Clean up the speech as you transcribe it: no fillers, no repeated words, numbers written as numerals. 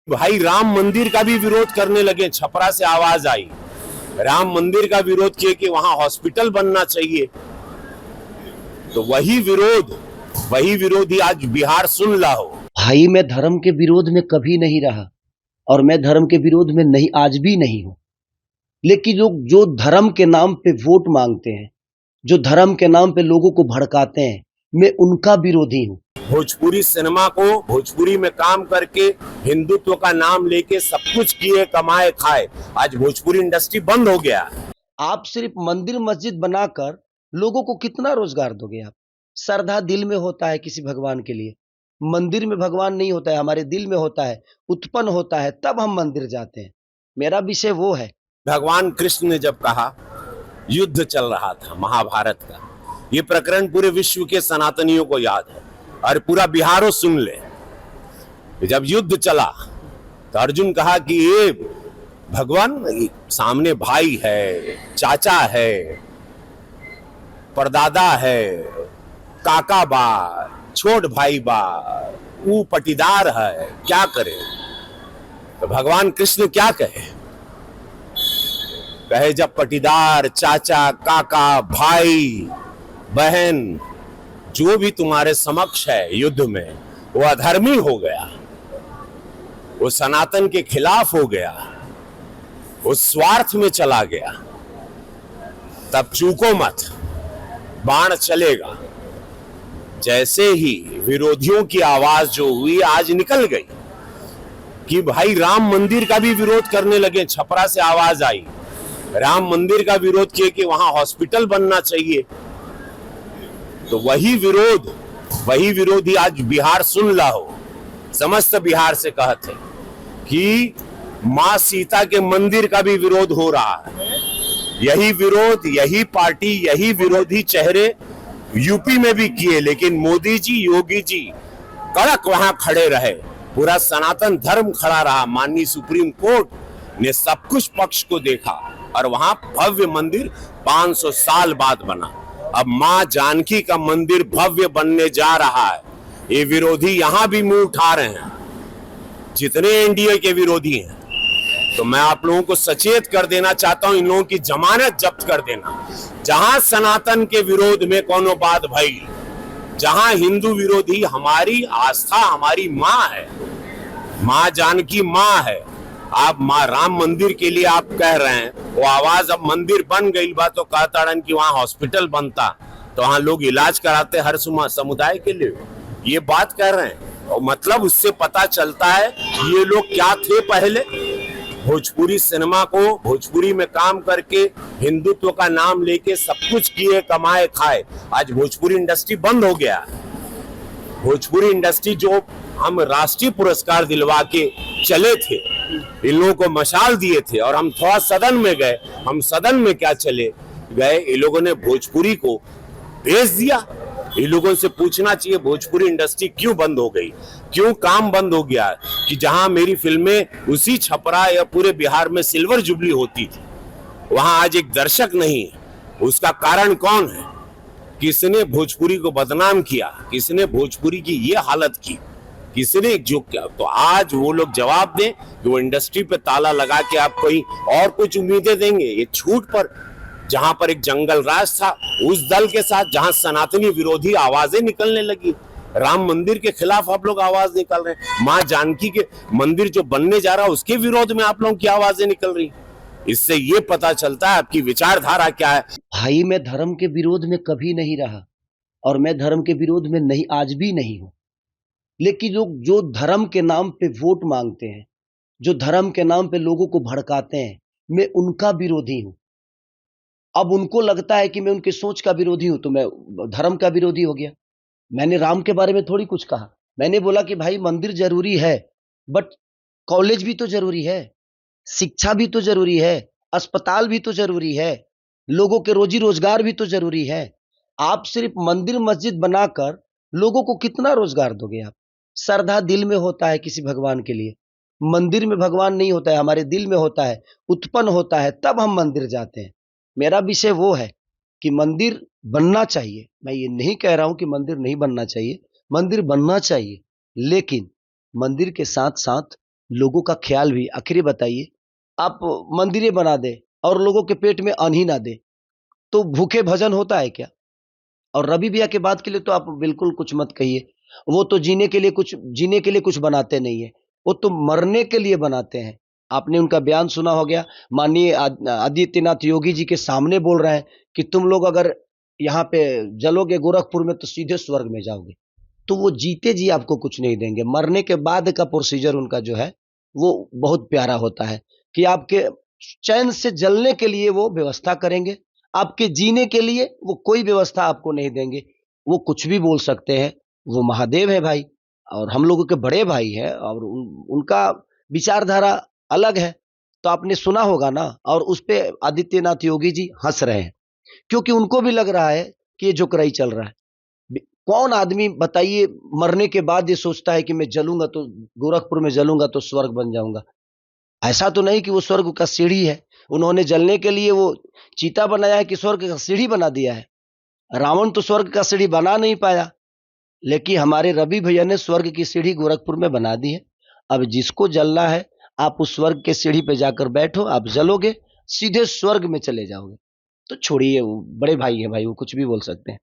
भाई राम मंदिर का भी विरोध करने लगे। छपरा से आवाज आई, राम मंदिर का विरोध किए कि वहां हॉस्पिटल बनना चाहिए। तो वही विरोधी आज बिहार सुन ला हो। भाई मैं धर्म के विरोध में कभी नहीं रहा और मैं धर्म के विरोध में नहीं, आज भी नहीं हूं। लेकिन लोग जो धर्म के नाम पे वोट मांगते हैं, जो धर्म के नाम पे लोगों को भड़काते हैं, मैं उनका विरोधी हूं। भोजपुरी सिनेमा को भोजपुरी में काम करके हिंदुत्व का नाम लेके सब कुछ किए, कमाए, खाए। आज भोजपुरी इंडस्ट्री बंद हो गया। आप सिर्फ मंदिर मस्जिद बनाकर लोगों को कितना रोजगार दोगे आप? श्रद्धा दिल में होता है किसी भगवान के लिए, मंदिर में भगवान नहीं होता है, हमारे दिल में होता है, उत्पन्न होता है, तब हम मंदिर जाते हैं। मेरा विषय वो है। भगवान कृष्ण ने जब कहा, युद्ध चल रहा था महाभारत का, ये प्रकरण पूरे विश्व के सनातनियों को याद है और पूरा बिहारो सुन ले। जब युद्ध चला तो अर्जुन कहा कि ये भगवान सामने भाई है, चाचा है, परदादा है, काका बा, छोट भाई बा, वो पटीदार है, क्या करे? तो भगवान कृष्ण क्या कहे? कहे जब पटीदार, चाचा, काका, भाई, बहन जो भी तुम्हारे समक्ष है युद्ध में, वो अधर्मी हो गया, वो सनातन के खिलाफ हो गया, वो स्वार्थ में चला गया, तब चूको मत, बाण चलेगा। जैसे ही विरोधियों की आवाज जो हुई आज निकल गई कि भाई राम मंदिर का भी विरोध करने लगे। छपरा से आवाज आई, राम मंदिर का विरोध किए कि वहां हॉस्पिटल बनना चाहिए। तो वही विरोधी आज बिहार सुन ला हो। समस्त बिहार से कहते कि मां सीता के मंदिर का भी विरोध हो रहा है। यही विरोध, यही पार्टी, यही विरोधी चेहरे यूपी में भी किए, लेकिन मोदी जी, योगी जी कड़क वहां खड़े रहे। पूरा सनातन धर्म खड़ा रहा। माननीय सुप्रीम कोर्ट ने सब कुछ पक्ष को देखा और वहां भव्य मंदिर 500 साल बाद बना। अब मां जानकी का मंदिर भव्य बनने जा रहा है। ये विरोधी यहां भी मुंह उठा रहे हैं, जितने एनडीए के विरोधी हैं। तो मैं आप लोगों को सचेत कर देना चाहता हूं, इन लोगों की जमानत जब्त कर देना। जहां सनातन के विरोध में कोनो बात भई, जहां हिंदू विरोधी, हमारी आस्था हमारी मां है, मां जानकी मां है। आप मां राम मंदिर के लिए आप कह रहे हैं, वो आवाज अब मंदिर बन गई बा तो कहताड़न कि वहां हॉस्पिटल बनता तो वहां लोग इलाज कराते हर समुदाय के लिए। ये बात कर रहे हैं और मतलब उससे पता चलता है ये लोग क्या थे पहले। भोजपुरी सिनेमा को भोजपुरी में काम करके हिंदुत्व का नाम लेके सब कुछ किए, कमाए, खाए। आज भोजपुरी इंडस्ट्री बंद हो गया। भोजपुरी इंडस्ट्री जो हम राष्ट्रीय पुरस्कार दिलवा के चले थे, इन लोगों को मशाल दिए थे और हम थोड़ा सदन में गए। हम सदन में क्या चले गए, इन लोगों ने भोजपुरी को भेज दिया। इन लोगों से पूछना चाहिए भोजपुरी इंडस्ट्री क्यों बंद हो गई, क्यों काम बंद हो गया? कि जहां मेरी फिल्में उसी छपरा या पूरे बिहार में सिल्वर जुबली होती थी, वहां आज एक दर्शक नहीं है। उसका कारण कौन है? किसने भोजपुरी को बदनाम किया? किसने भोजपुरी की ये हालत की? किसने जो किया? तो आज वो लोग जवाब दें कि वो इंडस्ट्री पे ताला लगा के आप कोई और कुछ उम्मीदें देंगे। ये छूट पर जहां पर एक जंगल राज था, उस दल के साथ जहां सनातनी विरोधी आवाजें निकलने लगी, राम मंदिर के खिलाफ आप लोग आवाज निकाल रहे हैं। मां जानकी के मंदिर जो बनने जा रहा है उसके विरोध में आप लोगों की आवाजें निकल रही। इससे ये पता चलता है आपकी विचारधारा क्या है। भाई मैं धर्म के विरोध में कभी नहीं रहा और मैं धर्म के विरोध में नहीं, आज भी नहीं हूं। लेकिन लोग जो धर्म के नाम पे वोट मांगते हैं, जो धर्म के नाम पे लोगों को भड़काते हैं, मैं उनका विरोधी हूं। अब उनको लगता है कि मैं उनकी सोच का विरोधी हूं तो मैं धर्म का विरोधी हो गया। मैंने राम के बारे में थोड़ी कुछ कहा। मैंने बोला कि भाई मंदिर जरूरी है, बट कॉलेज भी तो जरूरी है, शिक्षा भी तो जरूरी है, अस्पताल भी तो जरूरी है, लोगों के रोजी रोजगार भी तो जरूरी है। आप सिर्फ मंदिर मस्जिद बनाकर लोगों को कितना रोजगार दोगे आप? श्रद्धा दिल में होता है किसी भगवान के लिए, मंदिर में भगवान नहीं होता है, हमारे दिल में होता है, उत्पन्न होता है, तब हम मंदिर जाते हैं। मेरा विषय वो है कि मंदिर बनना चाहिए। मैं ये नहीं कह रहा हूं कि मंदिर नहीं बनना चाहिए, मंदिर बनना चाहिए, लेकिन मंदिर के साथ साथ लोगों का ख्याल भी। आखिर बताइए, आप मंदिरें बना दे और लोगों के पेट में अन्न ही ना दे तो भूखे भजन होता है क्या? और रवि भैया के बात के लिए तो आप बिल्कुल कुछ मत कहिए। वो तो जीने के लिए कुछ बनाते नहीं है, वो तो मरने के लिए बनाते हैं। आपने उनका बयान सुना हो गया, माननीय आदित्यनाथ योगी जी के सामने बोल रहे हैं कि तुम लोग अगर यहाँ पे जलोगे गोरखपुर में तो सीधे स्वर्ग में जाओगे। तो वो जीते जी आपको कुछ नहीं देंगे, मरने के बाद का प्रोसीजर उनका जो है वो बहुत प्यारा होता है कि आपके चैन से जलने के लिए वो व्यवस्था करेंगे, आपके जीने के लिए वो कोई व्यवस्था आपको नहीं देंगे। वो कुछ भी बोल सकते हैं, वो महादेव है भाई और हम लोगों के बड़े भाई है और उनका विचारधारा अलग है। तो आपने सुना होगा ना, और उस पे आदित्यनाथ योगी जी हंस रहे हैं क्योंकि उनको भी लग रहा है कि ये जोकराई चल रहा है। कौन आदमी बताइए मरने के बाद ये सोचता है कि मैं जलूंगा तो गोरखपुर में जलूंगा तो स्वर्ग बन जाऊंगा? ऐसा तो नहीं कि वो स्वर्ग का सीढ़ी है, उन्होंने जलने के लिए वो चीता बनाया है कि स्वर्ग का सीढ़ी बना दिया है? रावण तो स्वर्ग का सीढ़ी बना नहीं पाया, लेकिन हमारे रवि भैया ने स्वर्ग की सीढ़ी गोरखपुर में बना दी है। अब जिसको जलना है आप उस स्वर्ग के सीढ़ी पे जाकर बैठो, आप जलोगे सीधे स्वर्ग में चले जाओगे। तो छोड़िए, वो बड़े भाई है भाई, वो कुछ भी बोल सकते हैं।